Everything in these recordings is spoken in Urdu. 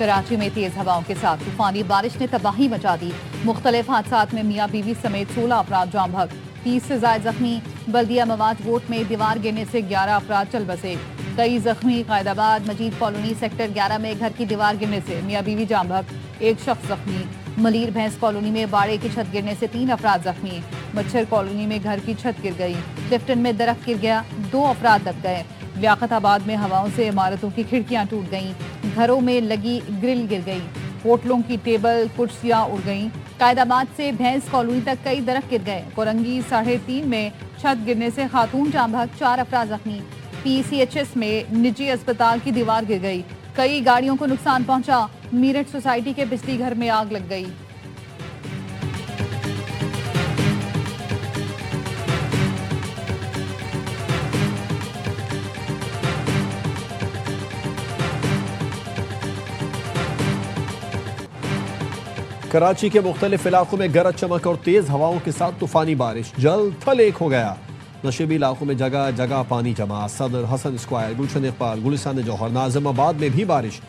کراچی میں تیز ہواؤں کے ساتھ طوفانی بارش نے تباہی مچا دی۔ مختلف حادثات میں میاں بیوی سمیت 16 افراد جاں بحق، 30 سے زائد زخمی۔ بلدیہ مواد ووٹ میں دیوار گرنے سے 11 افراد چل بسے، کئی زخمی۔ قائد آباد مجید کالونی سیکٹر 11 میں گھر کی دیوار گرنے سے میاں بیوی جاں بحق، 1 شخص زخمی۔ ملیر بھینس کالونی میں باڑے کی چھت گرنے سے 3 افراد زخمی۔ مچھر کالونی میں گھر کی چھت گر گئی، کلفٹن میں درخت گر گیا، 2 افراد دب گئے۔ لیاقت آباد میں ہواؤں سے عمارتوں کی کھڑکیاں ٹوٹ گئیں، گھروں میں لگی گرل گر گئی، ہوٹلوں کی ٹیبل کرسیاں اڑ گئیں۔ قائد آباد سے بھینس کالونی تک کئی درخت گر گئے۔ کورنگی 3.5 میں چھت گرنے سے خاتون جاں بحق، 4 افراد زخمی۔ PCHS میں نجی اسپتال کی دیوار گر گئی، کئی گاڑیوں کو نقصان پہنچا۔ میرٹھ سوسائٹی کے بجلی گھر میں آگ لگ گئی۔ کراچی کے مختلف علاقوں میں گرج چمک اور تیز ہواؤں کے ساتھ طوفانی بارش، جل تھل ایک ہو گیا۔ نشیبی علاقوں میں جگہ جگہ پانی جمع، صدر، حسن اسکوائر، گلشن اقبال، گلستان جوہر، ناظم آباد میں بھی بارش۔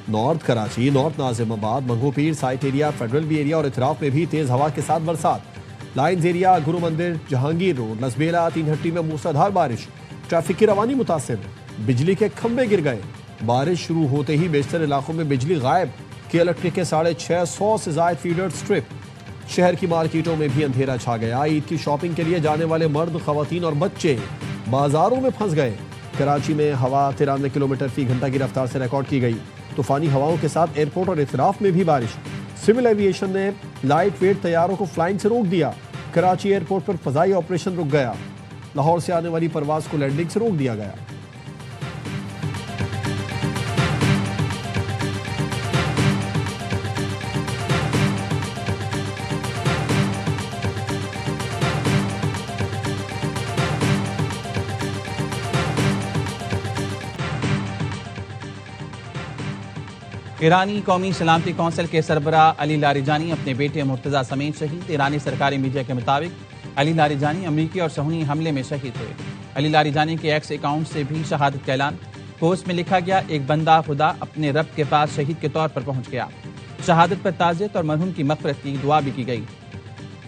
North Karachi, north Nazimabad, Manghopir, site area, federal B area اور اطراف میں بھی تیز ہوا کے ساتھ برسات۔ لائنز ایریا، گرو مندر، جہانگیر روڈ، لسبیلا، 3 ہٹی میں موسلادھار بارش، ٹریفک کی روانی متاثر، بجلی کے کھمبے گر گئے۔ بارش شروع ہوتے ہی بیشتر علاقوں میں بجلی غائب، کے الیکٹرک کے 650 سے زائد فیڈر سٹرپ۔ شہر کی مارکیٹوں میں بھی اندھیرا چھا گیا، عید کی شاپنگ کے لیے جانے والے مرد، خواتین اور بچے بازاروں میں پھنس گئے۔ کراچی میں ہوا 93 کلومیٹر فی گھنٹہ کی رفتار سے ریکارڈ کی گئی۔ طوفانی ہواؤں کے ساتھ ایئرپورٹ اور اطراف میں بھی بارش۔ سول ایویشن نے لائٹ ویٹ طیاروں کو فلائنگ سے روک دیا، کراچی ایئرپورٹ پر فضائی آپریشن رک گیا۔ لاہور سے آنے والی پرواز کو لینڈنگ سے روک دیا گیا۔ ایرانی قومی سلامتی کونسل کے سربراہ علی لاریجانی اپنے بیٹے مرتضیٰ سمیت شہید۔ ایرانی سرکاری میڈیا کے مطابق علی لاریجانی امریکی اور صہیونی حملے میں شہید ہوئے۔ علی لاریجانی کے ایکس اکاؤنٹ سے بھی شہادت کا اعلان۔ پوسٹ میں لکھا گیا، ایک بندہ خدا اپنے رب کے پاس شہید کے طور پر پہنچ گیا۔ شہادت پر تعزیت اور مرحوم کی مغفرت کی دعا بھی کی گئی۔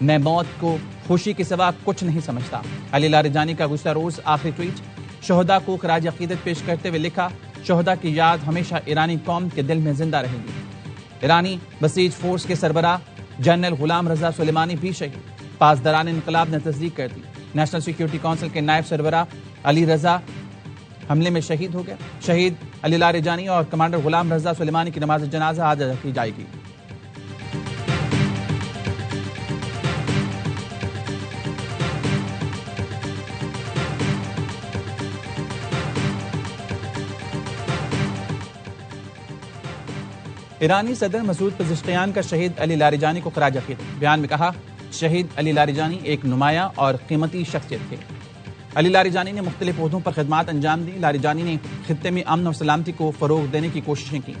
میں موت کو خوشی کے سوا کچھ نہیں سمجھتا۔ علی لاریجانی کا گزشتہ روز آخری ٹویٹ شہداء کو خراج عقیدت پیش کرتے ہوئے لکھا، شہداء کی یاد ہمیشہ ایرانی قوم کے دل میں زندہ رہے گی۔ ایرانی بسیج فورس کے سربراہ جنرل غلام رضا سلیمانی بھی شہید۔ پاسداران انقلاب نے تصدیق کر دی، نیشنل سیکیورٹی کونسل کے نائب سربراہ علی رضا حملے میں شہید ہو گئے۔ شہید علی لاریجانی اور کمانڈر غلام رضا سلیمانی کی نماز جنازہ آج ادا کی جائے گی۔ ایرانی صدر مسعود پزشکیان کا شہید علی لاریجانی کو خراج عقیدت۔ بیان میں کہا، شہید علی لاریجانی ایک نمایاں اور قیمتی شخصیت تھے۔ علی لاریجانی نے مختلف عہدوں پر خدمات انجام دی۔ لاریجانی نے خطے میں امن اور سلامتی کو فروغ دینے کی کوششیں کی۔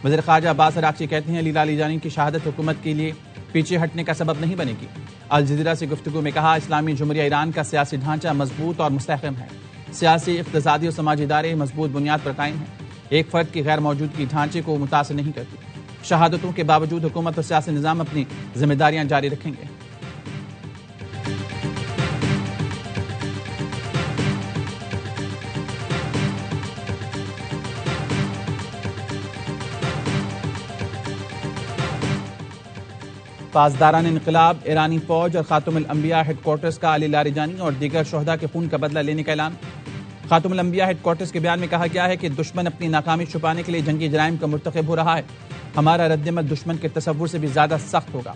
وزیر خارجہ عباس عراقچی کہتے ہیں، علی لاریجانی کی شہادت حکومت کے لیے پیچھے ہٹنے کا سبب نہیں بنے گی۔ الجزیرہ سے گفتگو میں کہا، اسلامی جمہوریہ ایران کا سیاسی ڈھانچہ مضبوط اور مستحکم ہے۔ سیاسی، اقتصادی اور سماجی ادارے مضبوط بنیاد پر قائم ہیں۔ ایک فرد کی غیر موجودگی ڈھانچے کو متاثر نہیں کرتی۔ شہادتوں کے باوجود حکومت اور سیاسی نظام اپنی ذمہ داریاں جاری رکھیں گے۔ پاسداران انقلاب، ایرانی فوج اور خاتم الانبیاء ہیڈ کوارٹرز کا علی لاریجانی اور دیگر شہداء کے خون کا بدلہ لینے کا اعلان۔ خاتم الانبیاء ہیڈ کوارٹرز کے بیان میں کہا گیا ہے کہ دشمن اپنی ناکامی چھپانے کے لیے جنگی جرائم کا مرتکب ہو رہا ہے۔ ہمارا رد عمل دشمن کے تصور سے بھی زیادہ سخت ہوگا۔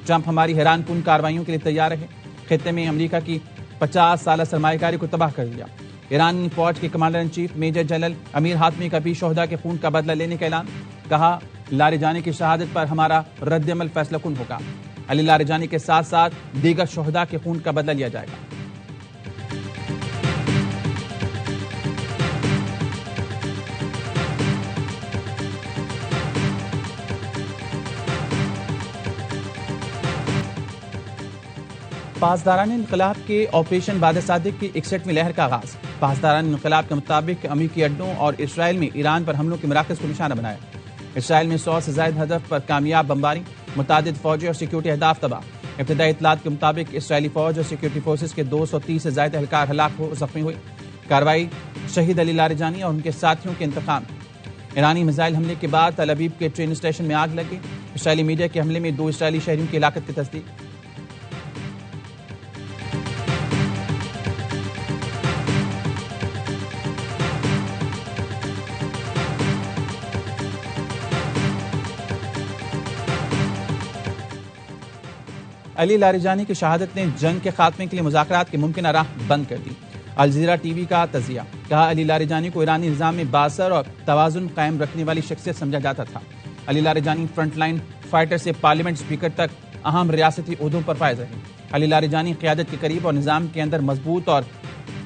ٹرمپ ہماری حیران کن کارروائیوں کے لیے تیار ہے۔ خطے میں امریکہ کی 50 سالہ سرمایہ کاری کو تباہ کر دیا۔ ایرانی فوج کے commander in chief major general Amir Hatami کا بھی شہداء کے خون کا بدلہ لینے کا اعلان۔ کہا، لاریجانی کی شہادت پر ہمارا رد عمل فیصلہ کن ہوگا۔ علی لاریجانی کے ساتھ ساتھ دیگر شہداء کے خون کا بدلہ لیا جائے گا۔ پاسداران انقلاب کے آپریشن باد صادق کی 61ویں لہر کا آغاز۔ پاسداران انقلاب کے مطابق امریکی اڈوں اور اسرائیل میں ایران پر حملوں کے مراکز کو نشانہ بنایا۔ اسرائیل میں 100 سے زائد ہدف پر کامیاب بمباری، متعدد فوجی اور سیکیورٹی اہداف تباہ۔ ابتدائی اطلاعات کے مطابق اسرائیلی فوج اور سیکیورٹی فورسز کے 230 سے زائد اہلکار ہلاک ہو زخمی ہوئے۔ کارروائی شہید علی لاریجانی اور ان کے ساتھیوں کے انتقام۔ ایرانی میزائل حملے کے بعد تل ابیب کے ٹرین اسٹیشن میں آگ لگی۔ اسرائیلی میڈیا کے حملے میں 2 اسرائیلی شہریوں کی ہلاکت کی تصدیق۔ علی لاریجانی کی شہادت نے جنگ کے خاتمے کے لیے مذاکرات کی ممکنہ راہ بند کر دی۔ الجزیرہ ٹی وی کا تجزیہ، کہا علی لاریجانی کو ایرانی نظام میں بااثر اور توازن قائم رکھنے والی شخصیت سمجھا جاتا تھا۔ علی لاریجانی فرنٹ لائن فائٹر سے پارلیمنٹ اسپیکر تک اہم ریاستی عہدوں پر فائز رہے۔ علی لاریجانی قیادت کے قریب اور نظام کے اندر مضبوط اور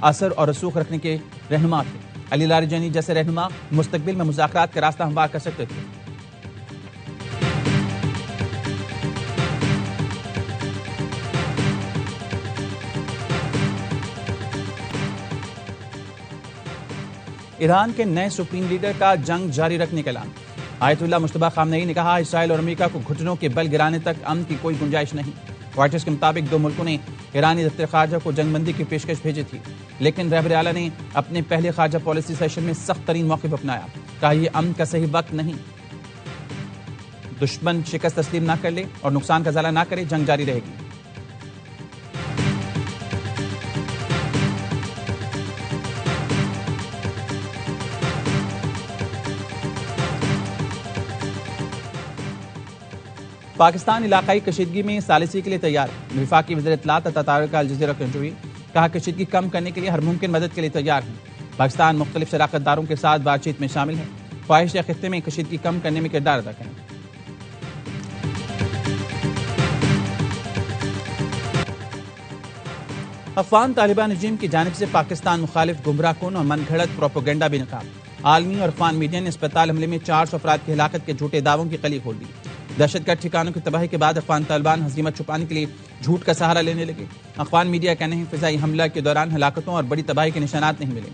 اثر اور رسوخ رکھنے کے رہنما تھے۔ علی لاریجانی جیسے رہنما مستقبل میں مذاکرات کا راستہ ہموار کر سکتے تھے۔ ایران کے نئے سپریم لیڈر کا جنگ جاری رکھنے کا اعلان۔ آیت اللہ مجتبیٰ خامنئی نے کہا اسرائیل اور امریکہ کو گھٹنوں کے بل گرانے تک امن کی کوئی گنجائش نہیں۔ وائٹ ہاؤس کے مطابق 2 ملکوں نے ایرانی دفتر خارجہ کو جنگ بندی کی پیشکش بھیجی تھی، لیکن رہبر اعلیٰ نے اپنے پہلے خارجہ پالیسی سیشن میں سخت ترین موقف اپنایا۔ کہا یہ امن کا صحیح وقت نہیں، دشمن شکست تسلیم نہ کر لے اور نقصان کا ازالہ نہ کرے، جنگ جاری رہے گی۔ پاکستان علاقائی کشیدگی میں ثالثی کے لیے تیار ہے۔ وفاقی وزیر اطلاعات عطا طارق الجزیرہ کو انٹرویو، کہا کشیدگی کم کرنے کے لیے ہر ممکن مدد کے لیے تیار ہے۔ پاکستان مختلف شراکت داروں کے ساتھ بات چیت میں شامل ہے، خواہش ہے خطے میں کشیدگی کم کرنے میں کردار ادا کریں۔ افغان طالبان رجیم کی جانب سے پاکستان مخالف گمراہ کن اور من گھڑت پروپیگنڈا بے نقاب۔ عالمی اور افغان میڈیا نے اسپتال حملے میں 400 افراد کی ہلاکت کے جھوٹے دعووں کی قلی کھول دی۔ دہشت گرد ٹھکانوں کی تباہی کے بعد افغان طالبان ہزیمت چھپانے کے لیے جھوٹ کا سہارا لینے لگے۔ افغان میڈیا کہنے ہیں فضائی حملہ کے دوران ہلاکتوں اور بڑی تباہی کے نشانات نہیں ملے۔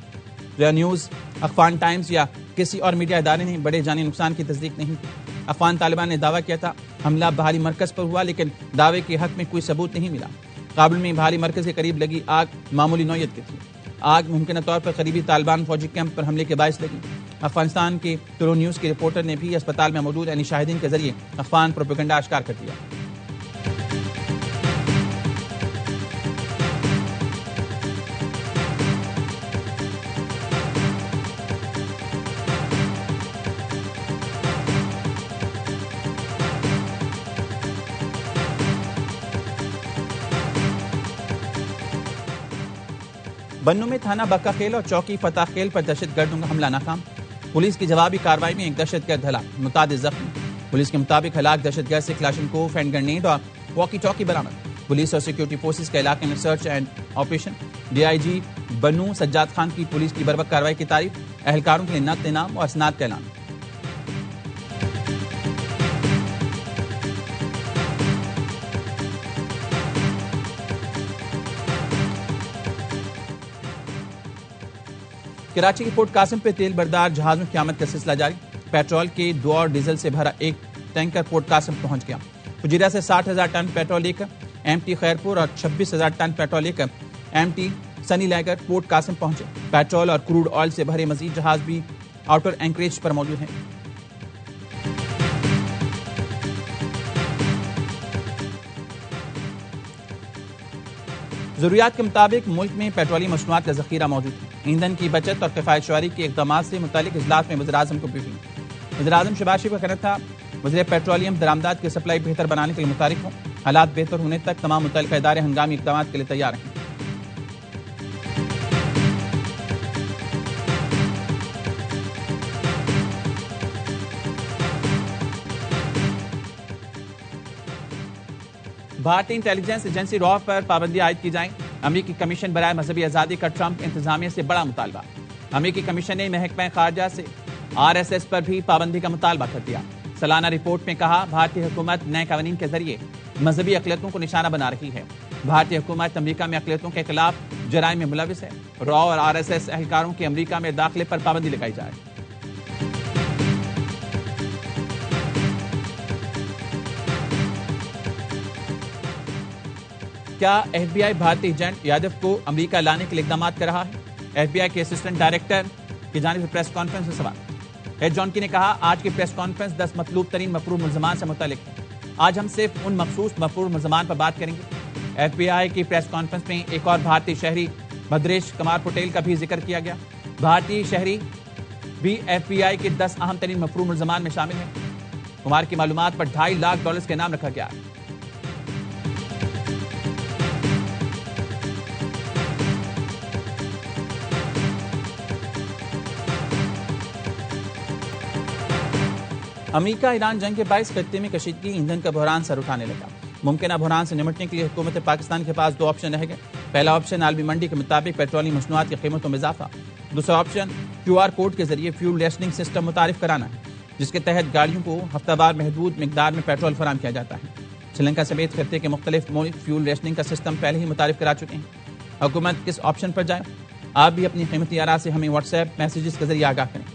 ریا نیوز، افغان ٹائمز یا کسی اور میڈیا ادارے نے بڑے جانی نقصان کی تصدیق نہیں کی۔ افغان طالبان نے دعویٰ کیا تھا حملہ بحالی مرکز پر ہوا، لیکن دعوے کے حق میں کوئی ثبوت نہیں ملا۔ کابل میں بحالی مرکز کے قریب لگی آگ معمولی نوعیت کی تھی۔ آگ ممکنہ طور پر قریبی طالبان فوجی کیمپ پر حملے کے باعث لگی۔ افغانستان کے ٹرو نیوز کے رپورٹر نے بھی اسپتال میں موجود عینی شاہدین کے ذریعے افغان پروپیگنڈا اشکار کر دیا۔ بنوں میں تھانہ بکا خیل اور چوکی فتح خیل پر دہشت گردوں کا حملہ ناکام۔ پولیس کی جوابی کارروائی میں ایک دہشت گرد ہلاک، متعدد زخمی۔ پولیس کے مطابق ہلاک دہشت گرد سے کلاشنکوف ہینڈ گرنیڈ اور واکی ٹاکی برآمد۔ پولیس اور سیکیورٹی فورسز کے علاقے میں search and operation. D I G Bannu Sajjad Khan کی پولیس کی بروقت کارروائی کی تعریف، اہلکاروں کے لیے نقد انعام اور اسناد کا اعلان۔ کراچی کے پورٹ قاسم پہ تیل بردار جہازوں کی آمد کا سلسلہ جاری۔ پیٹرول کے 2 اور ڈیزل سے بھرا ایک ٹینکر پورٹ قاسم پہنچ گیا۔ فجیرہ سے 60,000 ٹن پیٹرول لے کر ایم ٹی خیرپور اور 26,000 ٹن پیٹرول لے کر ایم ٹی سنی لیگر پورٹ قاسم پہنچے۔ پیٹرول اور کروڈ آئل سے بھرے مزید جہاز بھی آؤٹر اینکریج پر موجود ہیں۔ ضروریات کے مطابق ملک میں پیٹرولی مصنوعات کا ذخیرہ موجود ہے۔ ایندھن کی بچت اور کفایت شعاری کے اقدامات سے متعلق اجلاس میں وزیر اعظم کو بریفنگ۔ وزیر اعظم شہباز شریف کا کہنا تھا وزیر پیٹرولیم درآمدات کی سپلائی بہتر بنانے کے لیے متحرک ہوں، حالات بہتر ہونے تک تمام متعلقہ ادارے ہنگامی اقدامات کے لیے تیار ہیں۔ بھارتی انٹیلی جنس ایجنسی را پر پابندی عائد کی جائیں۔ امریکی کمیشن برائے مذہبی آزادی کا ٹرمپ انتظامیہ سے بڑا مطالبہ۔ امریکی کمیشن نے محکمہ خارجہ سے RSS پر بھی پابندی کا مطالبہ کر دیا۔ سالانہ رپورٹ میں کہا بھارتی حکومت نئے قوانین کے ذریعے مذہبی اقلیتوں کو نشانہ بنا رہی ہے۔ بھارتی حکومت امریکہ میں اقلیتوں کے خلاف جرائم میں ملوث ہے۔ را اور RSS اہلکاروں کے امریکہ میں داخلے پر پابندی لگائی جائے۔ کیا ایف بی آئی بھارتی ایجنٹ یادو کو امریکہ لانے کے لیے اقدامات کر رہا ہے؟ ایف بی آئی کے اسسٹنٹ ڈائریکٹر کی جانب سے پریس کانفرنس میں سوال۔ ایڈ جانکی نے کہا آج کی پریس کانفرنس 10 مطلوب ترین مفرور ملزمان سے متعلق ہے۔ آج ہم صرف ان مخصوص مفرور ملزمان پر بات کریں گے۔ ایف بی آئی کی پریس کانفرنس میں ایک اور بھارتی شہری بھدریش کمار پٹیل کا بھی ذکر کیا گیا۔ بھارتی شہری بھی ایف بی آئی کے 10 اہم ترین مفرور ملزمان میں شامل ہیں۔ کمار کی معلومات پر $2.5 لاکھ کے انعام رکھا گیا۔ امریکہ ایران جنگ کے باعث خطے میں کشیدگی ایندھن کا بحران سر اٹھانے لگا۔ ممکنہ بحران سے نمٹنے کے لیے حکومت پاکستان کے پاس 2 آپشن رہ گئے۔ پہلا آپشن عالمی منڈی کے مطابق پیٹرولیم مصنوعات کی قیمتوں میں اضافہ۔ دوسرا آپشن QR کوڈ کے ذریعے فیول ریشننگ سسٹم متعارف کرانا ہے، جس کے تحت گاڑیوں کو ہفتہ وار محدود مقدار میں پیٹرول فراہم کیا جاتا ہے۔ سری لنکا سمیت خطے کے مختلف ملک فیول ریشننگ کا سسٹم پہلے ہی متعارف کرا چکے ہیں۔ حکومت کس آپشن پر جائے؟ آپ بھی اپنی قیمتی آراء سے ہمیں واٹس ایپ میسیجز کے ذریعے آگاہ کریں۔